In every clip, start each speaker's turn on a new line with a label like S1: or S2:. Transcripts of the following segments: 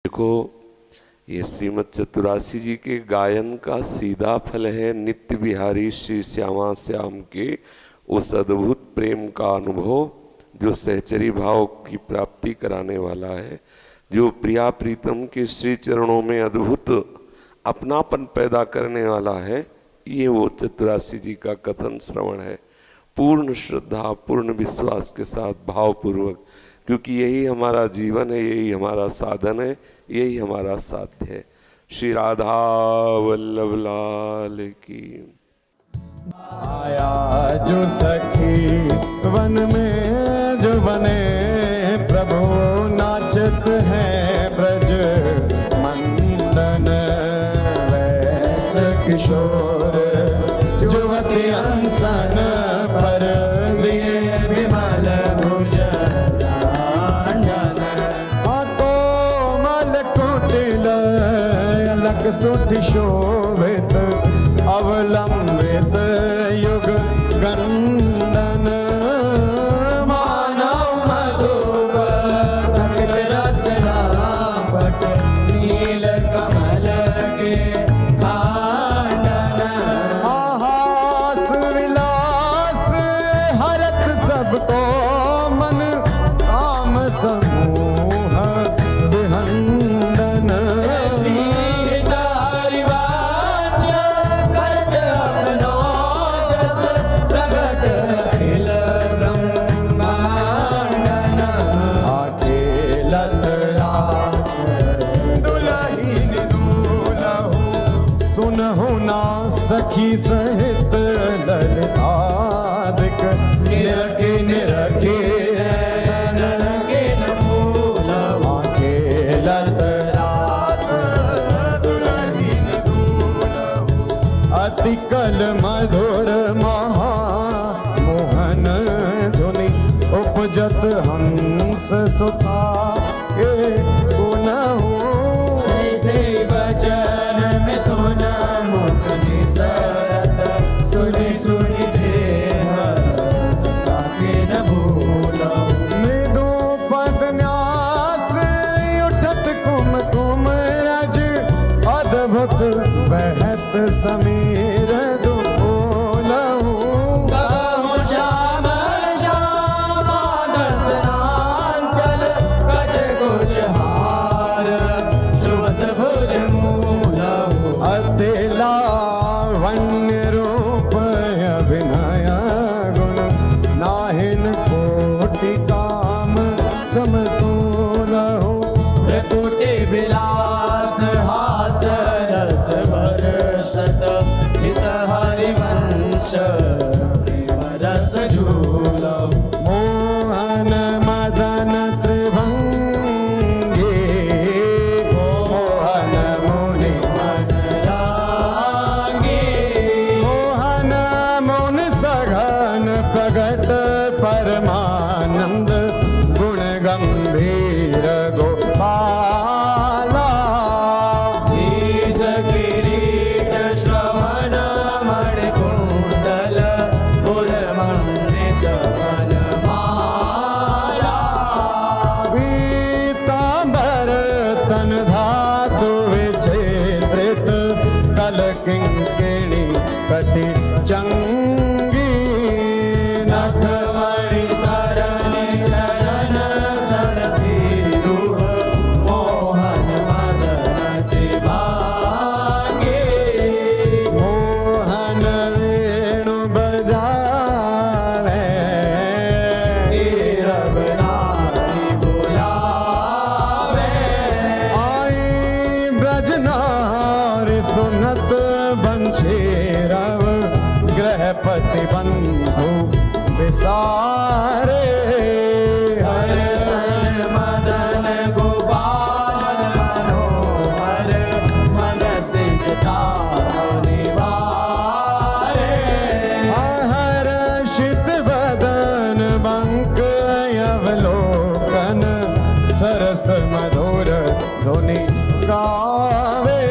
S1: देखो, ये श्रीमद चतुरासी जी के गायन का सीधा फल है नित्य बिहारी श्री श्यामा श्याम के उस अद्भुत प्रेम का अनुभव जो सहचरी भाव की प्राप्ति कराने वाला है, जो प्रिया प्रीतम के श्री चरणों में अद्भुत अपनापन पैदा करने वाला है। ये वो चतुरासी जी का कथन श्रवण है, पूर्ण श्रद्धा पूर्ण विश्वास के साथ भावपूर्वक, क्योंकि यही हमारा जीवन है, यही हमारा साधन है, यही हमारा साध्य है। श्री राधा वल्लभ लाल की।
S2: आया जो सखी वन में जो बने प्रभु नाचत है ब्रज मंडन, वैस किशोर जुवती अंसन पर दिए विमल भुज कोमल कुटिल अलग सुठ शोभित अवलंबित युग गंडन, मानव मधुप रस रापट नील कमल के कांडन, हास विलास हरत सबको मन काम समूह विहंडन, सखी सहित ललितादिक निरखे निरखे नरके न फूल खेलत रास दुलहिन दूलहु, अति कल मधुर महा मोहन धुनि उपजत हंस सुता के गुनहु, वचन मिथुन मुक्ति सरत सुनि सुनि देह साके न भूलहु, मृदु पद न्यास उठत कुम कुम अज अद्भुत बहत समीर दुलहु, कहु श्याम श्यामा दर्शनांचल कछ कुछ हार सुवत भुज मूलहु, अति लावण्य रूप अभिनय गुण नाहिन कोटि काम समतुलहु, प्रकुटि विलास हास रस बरसत हित हरिवंश प्रेम रस झूलहु, मोहन मदन त्रिभंगी मोहन मुनि मन रागी, मोहन मुन सघन प्रगट परमानंद गुण गंभीर गोपाला, शीश किरीट श्रवण मणि कुंडल पुरमंडित वनमाला, पीतांबर तन धातु विचित्रित कल किंकिणी कटि चंगी, नखमणि तरनि चरण सरसीरुह मोहन मदन त्रिभागी, मोहन वेणु बजावे नीरव नारी बुलावे, आई ब्रजनारी सुनत बंशी रव गृहपति बंधु विसारे, हरसन मदन गोपाल मनोहर मन सिद्धा निवारे, हर्षित बदन बंक अवलोकन सरस मधुर धुनि गावे,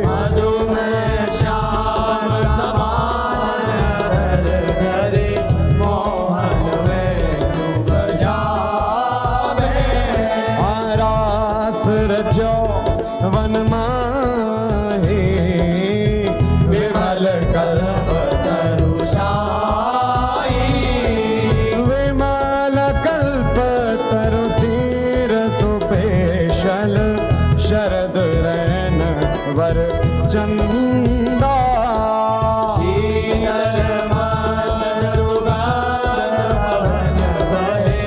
S2: मधुमेह श्याम समान जो वन माही विमल कल्प तरुषाई विमल कल्प तरु तीर सुपेशल शरद रैन वर चंदा शीतल मातल सुगंध पवन बहे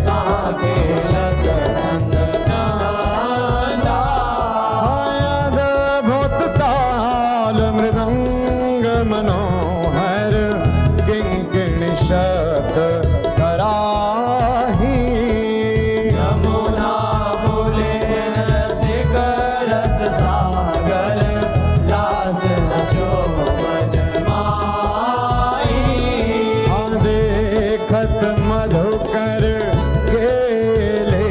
S2: ताके लग रंग नादा अद्भुत ताल मृदंग मनोहर किंकिणी शब्द कराही यमुना बोले नरसिक रस सागर रास नशोभन माई देखत मधुकर केले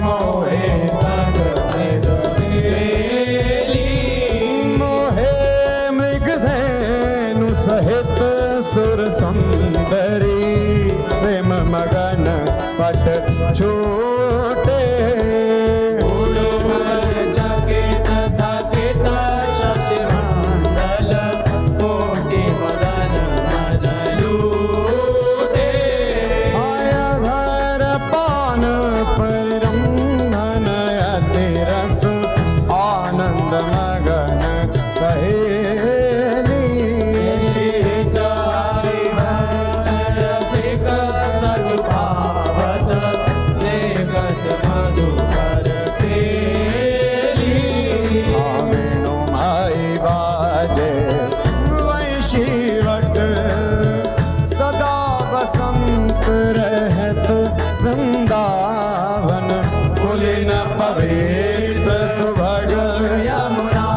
S2: मोहे तग मृग बेली मोहे मृग धेनु सहित सुर सुंदरी प्रेम मगन पट छोटे उड़ुमल चकित थकित शशि मंडल कोटि मदन मदलूटे आया घर पान परिरंधन अति रस आनंद मगन सहेली शीत हरिवंश रसिक सच भावत देखत मधुकर पेली वेणु माई बाजे वैशीवट सदा बसंत रहत वृंदावन कुलीन पवित्र सुभग यमुना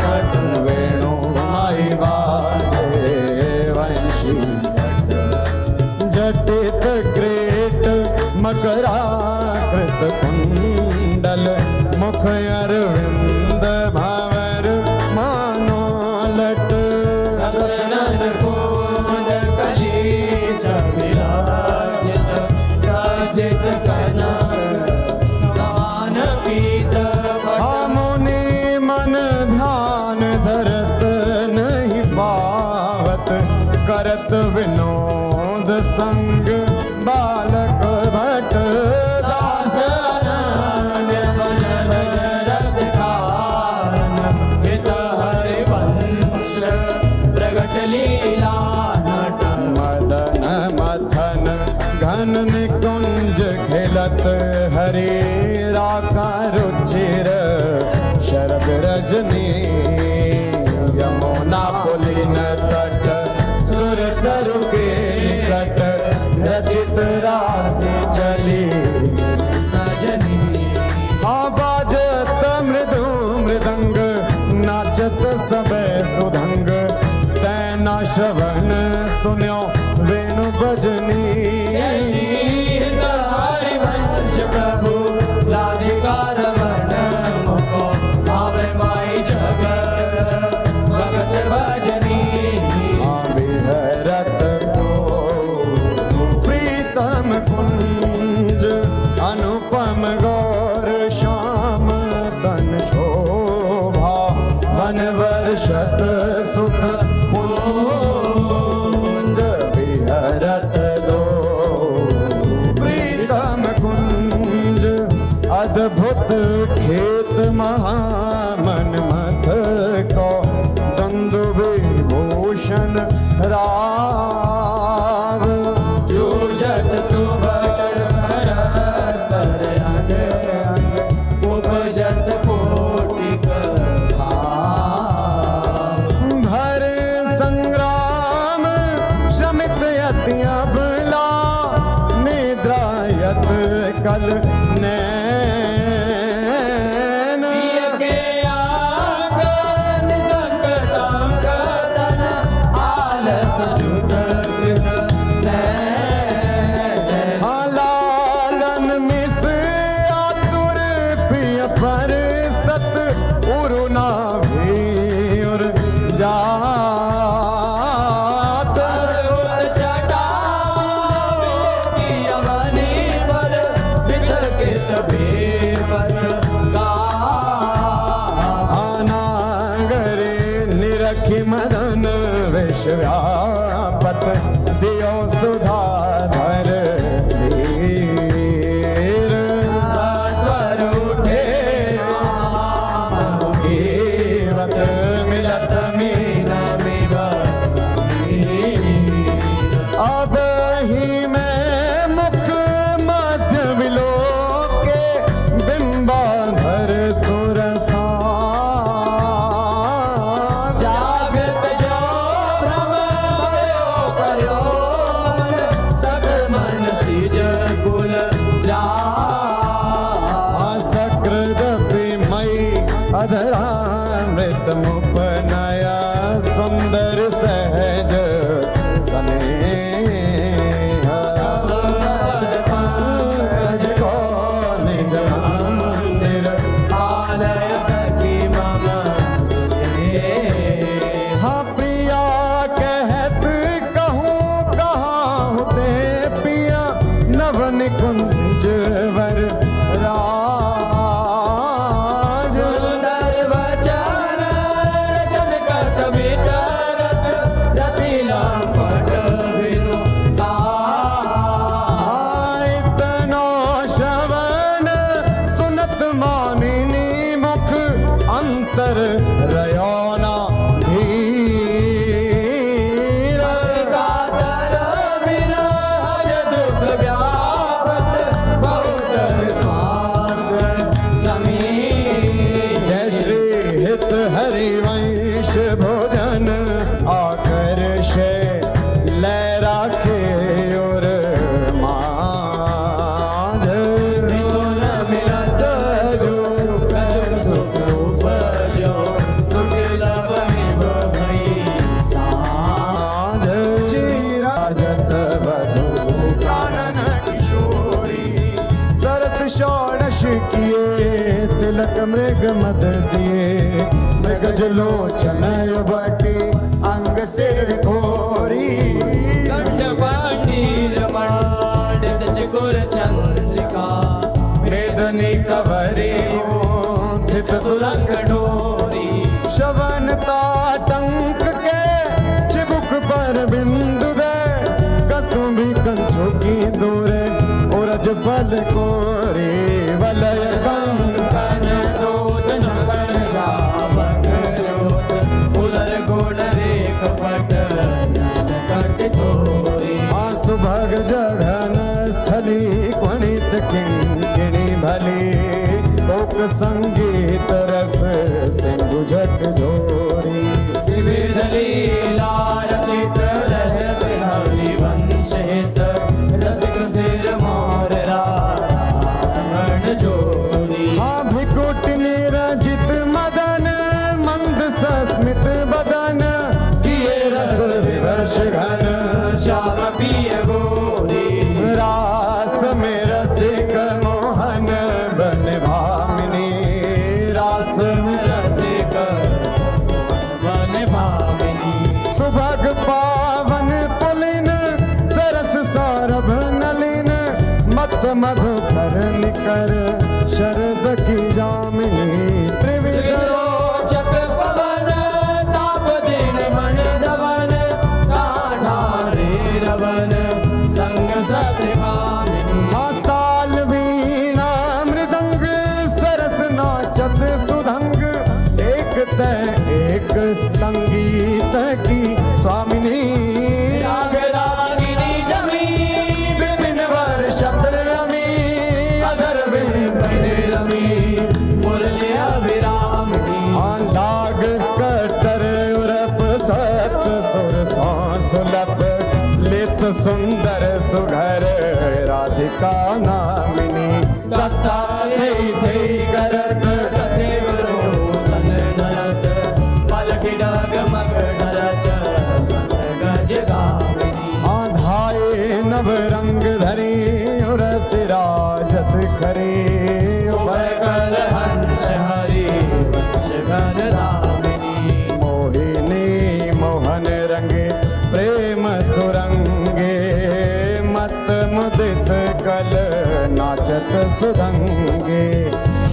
S2: तट वेणु माई बाजे वैशीवट जटित ग्रेट मकराकृत कुंडल मुख अरविंद भंवर मानो लट रसनन कुंड कली विराजित साजित कनक सान पीत मुनि मन ध्यान धरत नहीं पावत करत विनोद संग बालक भट दास अनन्य भजन रस कारण हित हरिवंश प्रगट लीला नट मदन मथन घन निकुंज खेलत हरे राका रुचिर शरद रजनी यमुना पुलिन तट सुर तरु के निकट रचित राशि चली सजनी बाजत मृदु मृदंग नाचत सब सुधंग तैना श्रवण सुन्यो वेणु बजनी हरिवंश प्रभु राधिका रमण मुको आवे माई जगत भगत भजनी विहरत प्रीतम कुंज अनुपम गौर श्याम तन शोभा वन वर्षत सुख कुंज विहरत दो प्रीतम कुंज अद्भुत खेत महामन मथ को दंदु विभूषण राव जूझत सुभट परस्पर अंग उपजत कोटिक भाव भर संग्राम श्रमित यति अबला निद्रायत कल नैन के मुपनया सुंदर सहज स्नेहा पंकज को निज मंदिर आलय सखी मम हाँ प्रिया कहत कहूँ कहाँ ते पिया नवन कुंज वर राज सुंदर वचन रचन कत विचारत रतिला पट बिनु इतना श्रवण सुनत मानिनी मुख अंतर रयोना धीर कातर विरह दुख व्यापत बहुत विश्वास समीर जय श्री हित हरिवंश भोजन आकर्षे लय राखे और मांझ मिथुन मिलत जो कछुक सुख उपजो दुर्लभ निभ भई साँझ चिराजत वधु कानन किशोरी सरस षोडश किए तिलक मृग मद दिए मृगज लोचन बटी अंग सिर घोरी कंठ पाटीर मंडित चकोर चंद्रिका वेदनी कवरी थित सुरंग डोरी शवन ताटंक के चिबुक पर बिंदु दे कसुंभी कंचो की दूरे उरज फल कोरे वलय कंकन दोत नकन जावक जोत उदर गोड़ रेख पट कट तोरी सुभग जघन स्थली क्वणित किंकिणी भली कोक संगीत रस सिंधु झक झोरी विविध लीला रचित रहस्य हरिवंश हित रसिक सिर मोर रामण जोरी हाँ भिकुट निरजित मदन मंद सस्मित बदन किए रस विवश घन श्याम पिय गोरी रास में रसिक मोहन बन भामिनी रास में रसिक बन भामिनी सुभग पावन पुलिन सरस सौरभ नलिन मत मधुकर निकर शरद की जामिनी त्रिविध रोचक पवन ताप दिन मन दवन काढ़ारे रवन संग सतकामिनी ताल वीणा मृदंग सरस नाचत सुधंग एक तय एक संगीत की स्वामिनी राग रागिनी जमी विपिन वर्षत रमी अधर विपिन रमी मुरली अभिरामिनी लाग कटर उरप सत सुर सुलभ लित सुंदर सुघर राधिका नामिनी दत्ता थे करत कथेवरो तन नरत पलक डाग मग डरत गज गामिनी आधाए नव रंग धरी उर सिराजत खरी उभय कल हंस हरि वंश गण रामिनी मोहिनी मोहन रंगे प्रेम सुरंगे मत मुदित कल नाचत सुधंगे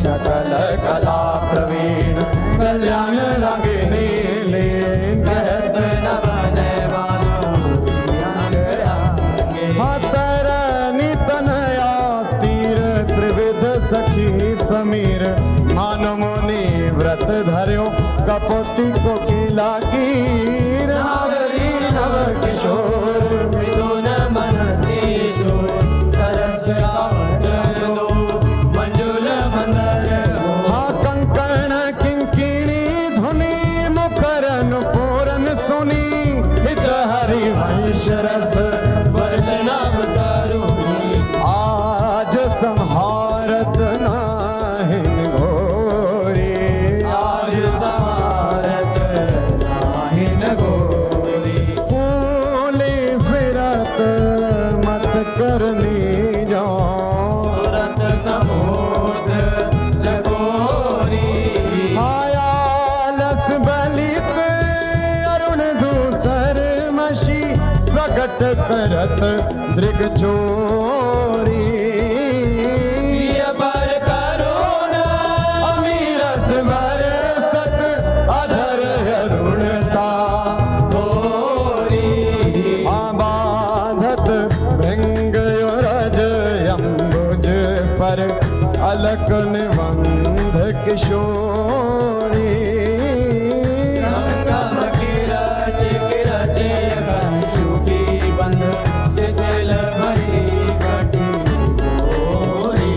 S2: सकल कला प्रवीण कल्याण रागिनी लीन कहत न बने वालो तरनी तनया तीर त्रिविध सखी समीर मानो मुनि व्रत धर्यो कपोती को किला कीर नागरी नव किशोर मिथुन मनसी चोर सरस कावट दो मंजुल मंदर हाँ कंकण किंकिणी धुनी मुखरन पूरन सुनी हित हरि वंश रस वर्जनम तरुणी आज संहारत नाहिन घोरी आज संहार भरत दृग चोरी
S3: पर करुण
S2: अमीरस बरसत अधर अरुणता
S3: गोरी
S2: बाधत भृंग रज अम्बुज पर अलक निबंध किशोरी
S3: संगम किरच किरच कंशुकी बंध शिथिल भई कटी गोरी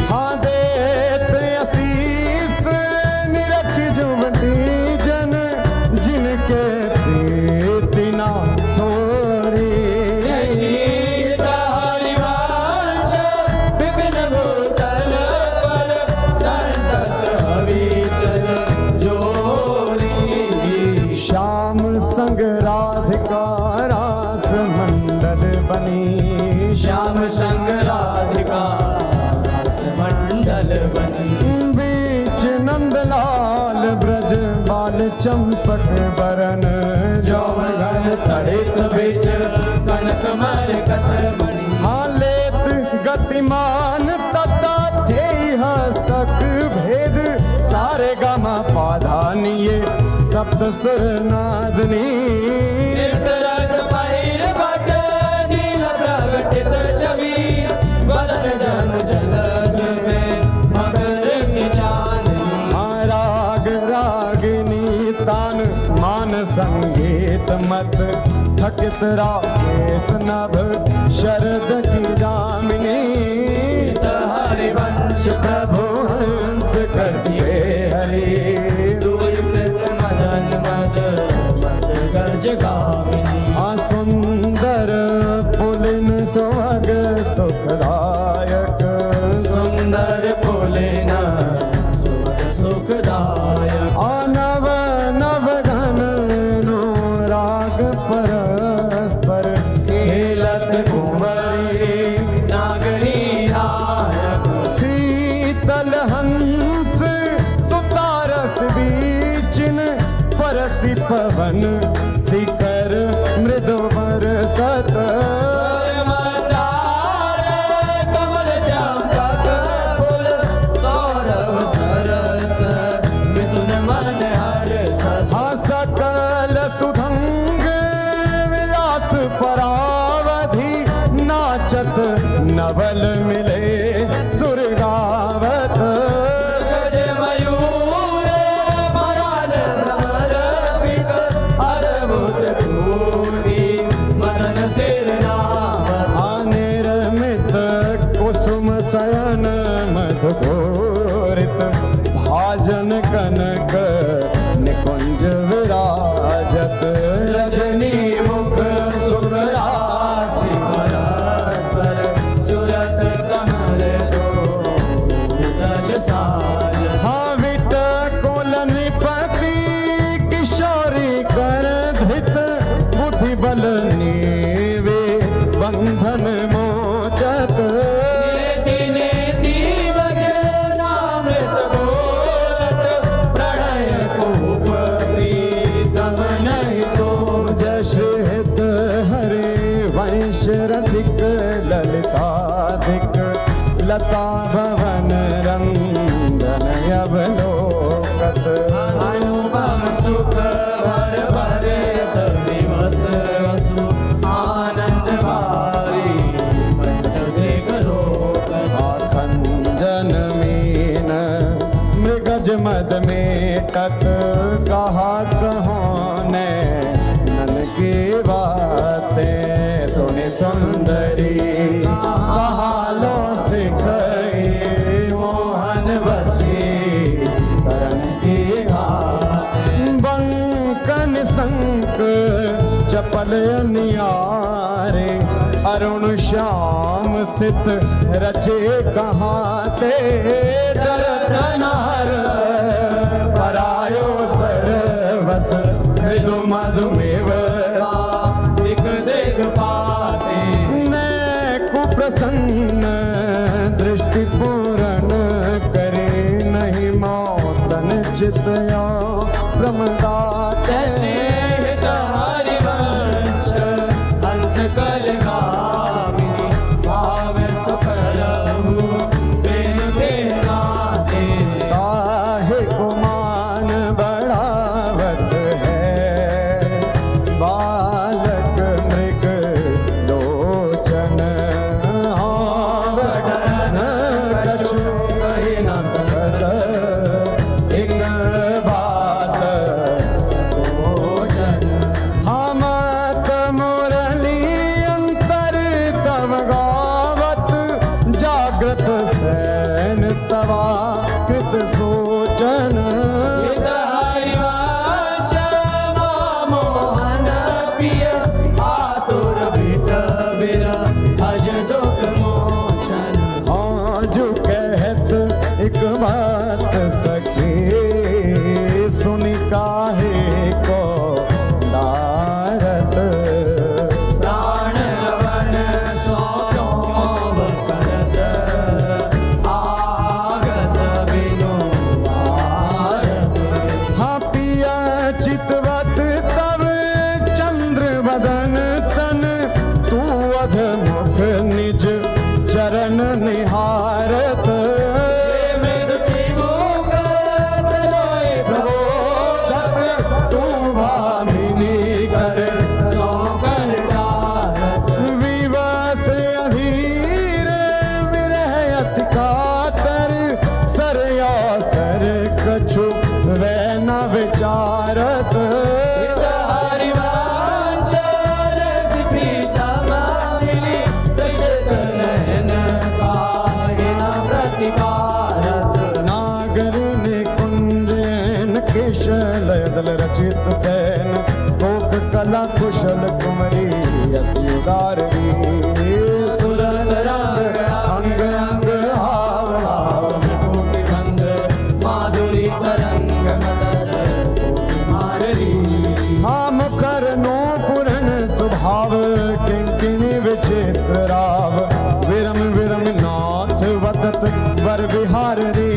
S2: हाँ देत असीस निरख जुमती जन जिनके प्रीति ना थोरी
S3: शीत हरिवंश विपिन भूतल पर संतत अविचल जोरी
S2: श्याम संग राधिका रास मंडल बनी
S3: श्याम संग राधिका रस मंडल बनी
S2: बीच नंदलाल ब्रज बाल चंपक बरन
S3: जौवन तड़ित बिच कनक मरकत मणि
S2: हालेत गतिमान तता थे हस्तक भेद सारे गामा पाधानिये सप्त सुर नादनी
S3: रस पहिर भट नील प्रगटित छवि बदन जन जलद में मकर की चांदनी
S2: राग रागिनी तान मान संगीत मत थकित राकेश नभ शरद की जामिनी
S3: हरिवंश प्रभु
S2: हंस करके हरे
S3: दूरीकृत मदन मद मद गज गामिनी
S2: सुंदर पुलिन सुहाग सुखदायक
S3: सुंदर पुलिन सुख सुखदायक
S2: नव नव घन नो राग परस्पर
S3: खेलत कुंवरी नागरी नायक
S2: शीतल हंस सुतारस बीचिन परसी पवन शिखर मृदु बरसत
S3: मंदार कमल चंपक फूल सौरभ सरस मिथुन मन हर्ष
S2: सकल सुधंग विलास परावधि नाचत नवल मिले सुरगावत
S3: गज मयूर मराल भ्रमर पिक अद्भुत कोटि मदन सिरनावत
S2: निर्मित कुसुम शयन मधुकोरित भाजन कनक निकुंज विराजत
S3: रजनी मुख सुखरासि परस्पर सुरत समर दो साज
S2: हाविट कोल नृपति किशोरी कर धृत बुद्धि बल नीवे बंधन मोचत
S3: दिने दीवज नामृत बोलत प्रणय कूप प्रीतम नहीं सो
S2: जश हित हरे वंश रसिक ललिताधिक लता भवन रंगन अवलोकत
S3: अनुपम सुख भर भरे दिवस वसु आनंद भारी पंच दृग रोकत
S2: खंजन मीन मृगज मद मेटत कहा कहो ने नन की बातें सुनि सुंदरी कहालो सिखई
S3: मोहन बसी करण की घात
S2: बंकन संक चपल नियारे अरुण श्याम सित रचे कहाते डरत नार परायो सरवस मृदु मधुमेव
S3: दिख दृग पाते
S2: ने कुप्रसन्न दृष्टि पूर्ण करे नहीं मौतन चितया प्रमदाते
S3: स्नेहित हरिवंश हंस कल
S2: एक बात
S3: भोजन
S2: हम मुरली अंतर तव गावत जागृत सैन तवा कृत सोचन
S3: हरिवंश मोहन प्रिय आतुर बिट बिर भज दुख मोचन
S2: आज कहत एक बात सखी सुनि काहे को नारद
S3: प्राण लवन सो करत आगस बिनु भारत
S2: हाँ पिया चितवत तब चंद्र बदन तन तू अध मुख निज चरण निहारत
S3: मृद चिबुक प्रलोय
S2: प्रबोधत तू भामिनी कर
S3: सो कर डारत
S2: विवश अधीर विरह अति कातर सरया सर कछु वै न विचारत
S3: हरिवंश रस प्रीतम मिली दशरथ नयन काहिन प्रतिकारत
S2: नागर ने कुंजन केशल दल रचित सैन कोक कला कुशल कुमरी अति उदारवी
S3: सुरत रंग अंग अंग हाव हाव कोटि भंग माधुरी तरंग मदद कोटि माररी
S2: हाँ मुखर नो पुरन स्वभाव किंकिणी विचित्र राव विरम विरम नाथ वदत वर विहार रे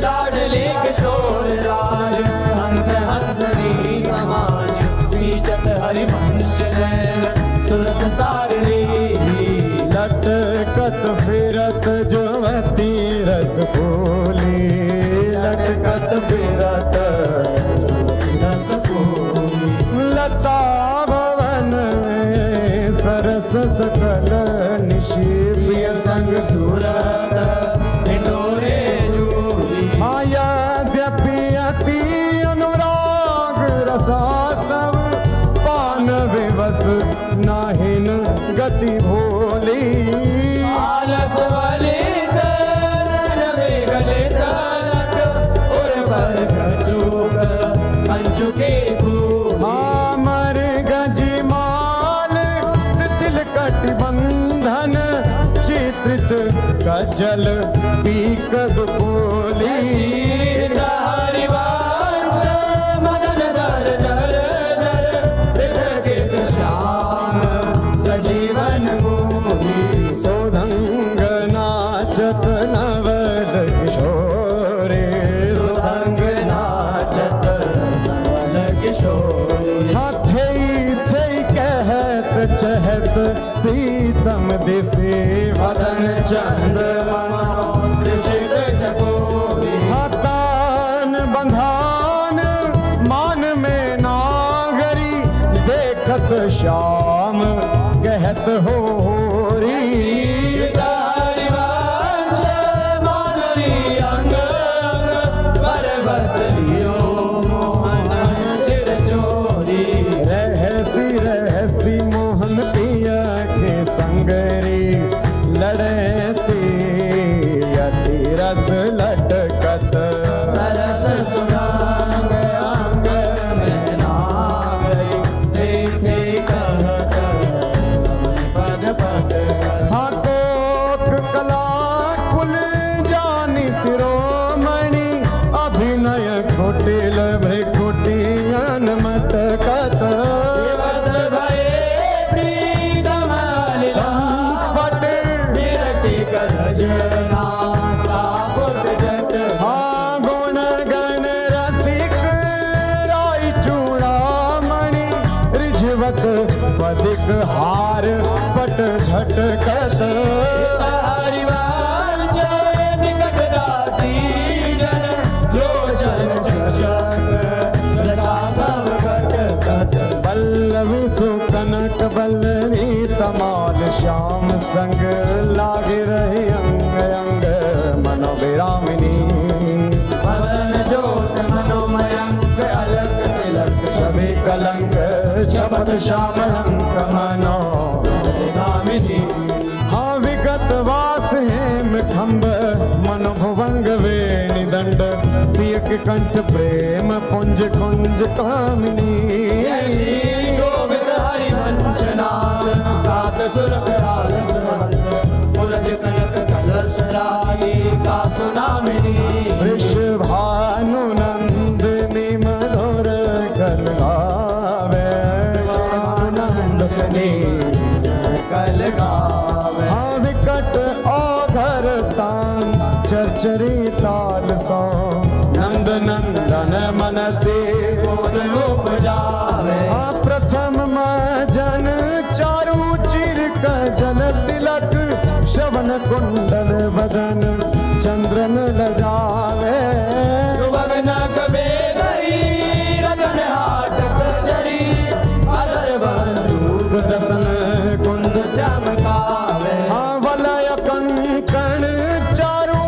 S3: लाडले किशोर राज हंस हंसनी समाज सीचत हरिवंश नैन सुरस सार रे
S2: लटकत फिरत जुवती रस फूली लटकत फिरत
S3: रस फूल
S2: लता भवन में सरस सकल निशि प्रिय संग
S3: सूरत निडोरे जूली
S2: यद्यपि अति अनुराग रसा सब पान विवश नाहिन गति भोली
S3: आलस बलित नन विगलित लट उर पर कचूक अंचुके खूब
S2: आमर गजमाल शिथिल कटिबंधन चित्रित कजल पीक दुपोली
S3: हरिवंश मदन जर जर जर कृत श्याम सजीवन मोही
S2: सोधंग नाचत नवल किशोरे
S3: सुरंग नाचत नवल किशोरी
S2: हाथे थे कहत चहत प्रीतम दिसे
S3: वदन चंद्रमा त्रिशित चकोरी
S2: हतान बंधान मान में नागरी देखत श्याम कहत हो री
S3: हरिवंश माधुरी अंग अंग पर बस लियो मोहन चिर चोरी
S2: रहसी रहसी मोहन पिया के संगरी लड़ती अति रस लटकत
S3: सरस सुरंग अंग में नागरी देखे कहत पद पद
S2: हाँ कोक कला कुल जानी शिरोमणि अभिनय कुटिल भ्रिकुटियन मटकत
S3: दिवस भये प्रीतम लीला
S2: पट
S3: विरति करजना सापुट जट
S2: हाँ गुण गण रसिक राय चूड़ामणि रिझवत पदिक हार पट झटकत
S3: हरिवंश निकट दासी जन लोचन चषक रसा सब घट
S2: पल्लवी सुकनक बल्लरी तमाल श्याम संग लागे रही अंग अंग मनोविरामिनी कलंक शपथ श्याम अंक मनो
S3: गामिनी
S2: हाँ विगत वास हेम खंब मन भुवंग वेणि दंड पियक कंठ प्रेम पुंज कुंज कामिनी
S3: शोभित हरिवंश नाद सात सुर कराल सुरंग पुरज कनक कलश रागी का सुनामिनी
S2: वृषभानु नंदिनी मधुर कल गावे नंदनी
S3: कल गावे
S2: हाँ विकट औघर तान चरचरी ताल सो नंद नंदन मनसी
S3: बोध उपजावे
S2: हाँ प्रथम जन चारु चिर जल तिलक श्रवण कुंडल बदन चंद्रन लजावे
S3: सुभगन कबेरी रतन हाटक जरी अलर बंदूक
S2: दसन कुंद
S3: चमकावे
S2: हाँ वलय कंकण चारु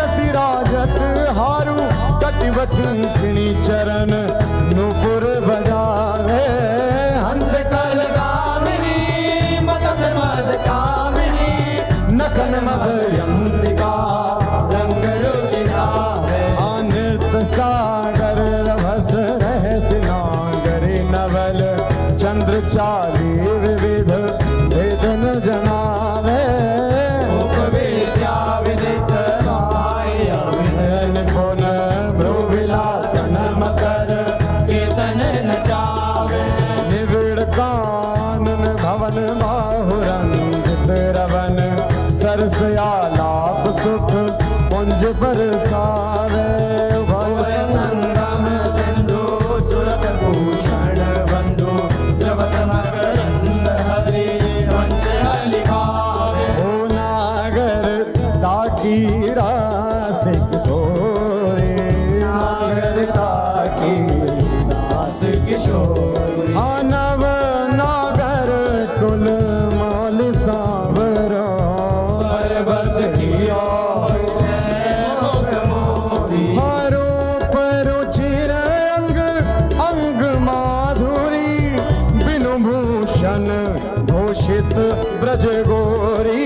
S2: रसी राजत हारु कटिवती किणी चरण नुपुर बजावे हंस
S3: कल गामिनी मदद मद कामिनी
S2: नखन मदयंतिका
S3: रंग रुचिरावे
S2: नृत्य सागर रभस रहस्य नागरी नवल चंद्र चाली विविध वेदन जनावे
S3: विद्या विदित
S2: निपुण भ्रुविलासन
S3: मकर कीर्तन नचावे
S2: निविड़ कानन भवन बाहुरंजित रवन सरसयालाप सुख पुंज बरसावे
S3: भय संगम सिंधु सुरत भूषण बंधु द्रवत मकरंद हरि वंश लिखावे
S2: ओ नागर ताकी रासिक सोरे
S3: नागर ताकी दास किशोरी
S2: नव नागर कुल मौल सावरो
S3: पर बस कियो मुख मोरी
S2: हारो परो चिर अंग अंग माधुरी बिनु भूषण भूषित ब्रज गोरी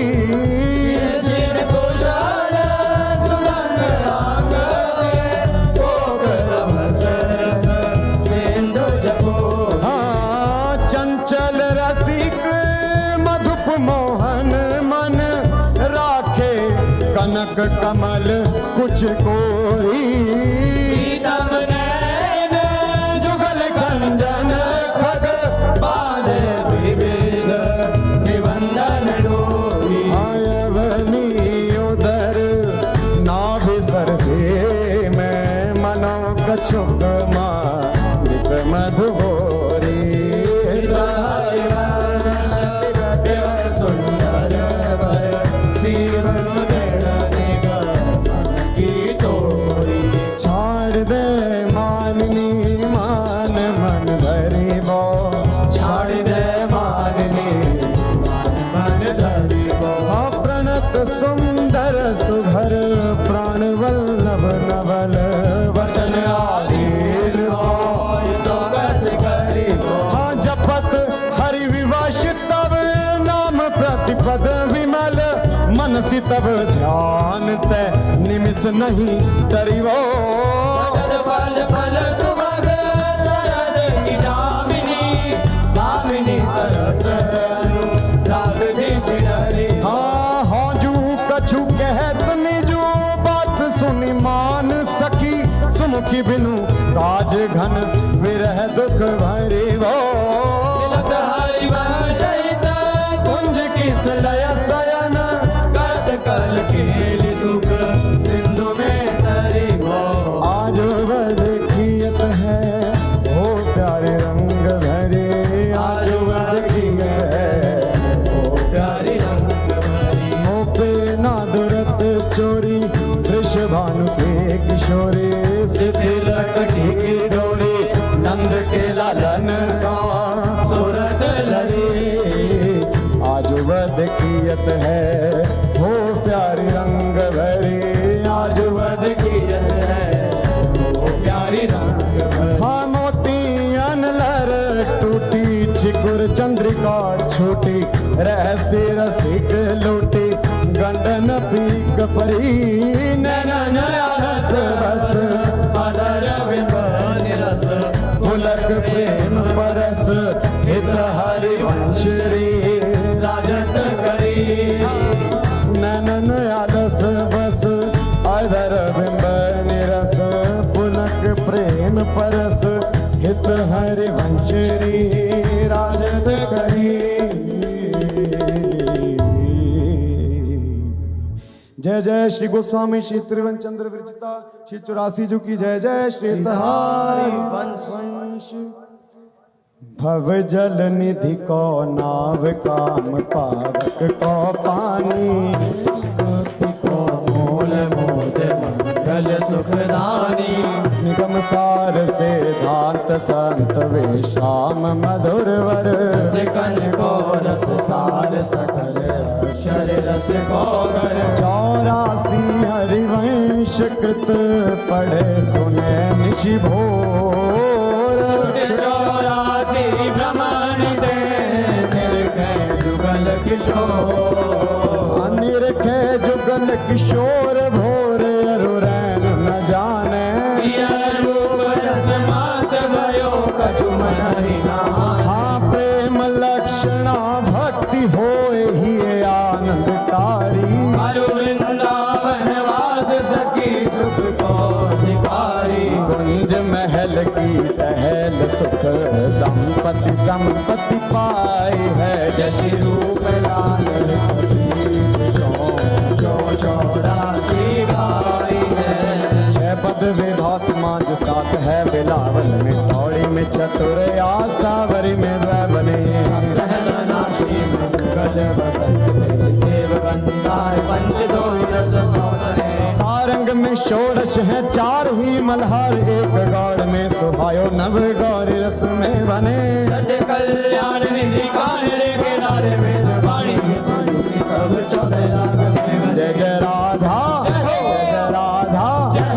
S3: चिर कुशल सुगंध अंग कोकर रस रस सिंधु जपो
S2: हाँ चंचल रसिक मधुप मोहन मन राखे कनक कमल कुछ कोरी
S3: पीतम नैन जुगल कंजन खग बांधे विविध निबंधन डोरी
S2: आयवनी उदर नाभि सरसे में मनो कछुक मालिक मधुगोरी
S3: हरिवंश देवक सुंदर वर शिव सुदृढ़ निगम की तोरी
S2: छाड़ दे माननी मान मन भरी बो
S3: छाड़ दे माननी मन धरी बो
S2: प्रणत सुंदर सुभर प्राण वल्लभ नवल
S3: वचन आधीर सोई तो गत करी बो
S2: जपत हरि विवश तब नाम प्रतिपद विमल मन सी तब ध्यान ते निमिष नहीं डरिवो
S3: जगत फल फल सुभग शरद की दामिनी दामिनी सरस राग दिश डरी
S2: हाँ हौजू कछु कहत निजो बात सुनी मान सखी सुमुखी बिनु काज घन विरह दुख भरी वो
S3: तिलक हरिवंश कुंज किस लय सयन करत कल केल सुख सिंधु में तरी वो
S2: आज वह देखियत है ओ प्यारे रंग भरे आज वह देखियत है
S3: ओ प्यारी रंग भरी
S2: मोपे ना दुरत चोरी वृषभानु के किशोरी
S3: शिथिल कटी की डोरी नंद के लालन सा सूरत लरी
S2: आज वह देखियत है हो प्यारी रंग भरी
S3: आज वध कीयत है वो प्यारी रंग भरी
S2: हाँ मोतियन लर का छूटी रहस्य रसिक लूटी गंडन पीक परी नैनन आलस बस
S3: अधर बिंब निरस
S2: पुलक प्रेम परस हित हरिवंश रे
S3: राजत करी
S2: नैनन आलस बस अधर बिंब निरस पुलक प्रेम परस हित हरिवंश रे राजत करी। जय जय श्री गोस्वामी श्री त्रिवन चंद्र विरचिता श्री 84 जी की जय जय श्री तहारी वंश। भव जल निधि को नाव काम पावक को पानी
S3: को मूल मोद मंगल सुखदानी
S2: निगम सार से धांत संत वे श्याम मधुर वर
S3: सिकन को रस सार सकल अक्षर रस को घर
S2: 84 हरिवंश कृत पढ़े सुने निशि भोर
S3: 84 ब्रह्मांड निरखे जुगल किशोर
S2: निरखे जुगल किशोर भोर अरुरैन न जाने
S3: रूप रस मात भयो कछु मन ही ना
S2: हाँ प्रेम लक्षणा भक्ति होए ही आनंदकारी
S3: हरु वृंदावन वास सखी सुख को अधिकारी
S2: कुंज महल की टहल सुख दंपति संपत्ति पाई है
S3: जय श्री रूप लाल जो 84 गाई है
S2: 6 पद विधा समाज सात है बिलावल में थौड़ी में चतुर आसावरी में बने
S3: नाशी मंगल बसंत देव गंधार पंच दो रस सौसरे
S2: सारंग में षोडश है 4 ही मल्हार एक गौड़ में सुहायो नव गौरी रस में बने
S3: सत्य कल्याण निधि काने के नारे वेद वाणी सब 14 राग में
S2: जय जय राधा जय जय राधा जय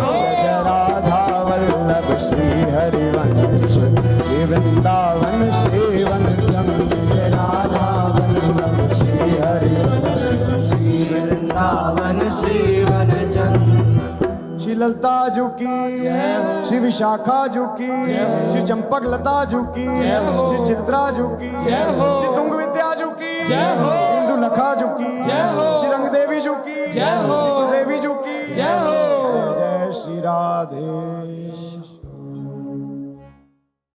S2: राधा वल्लभ श्री हरिवंश श्री वृंदावन श्री वनचम जय राधा वल्लभ श्री हरिवंश
S3: श्री वृंदावन श्री वनचंद
S2: श्री ललता जू की श्री विशाखा जू की श्री चंपक लता जू की श्री चित्रा जू की श्री तुंग विद्या जू की इंदु लखा जू की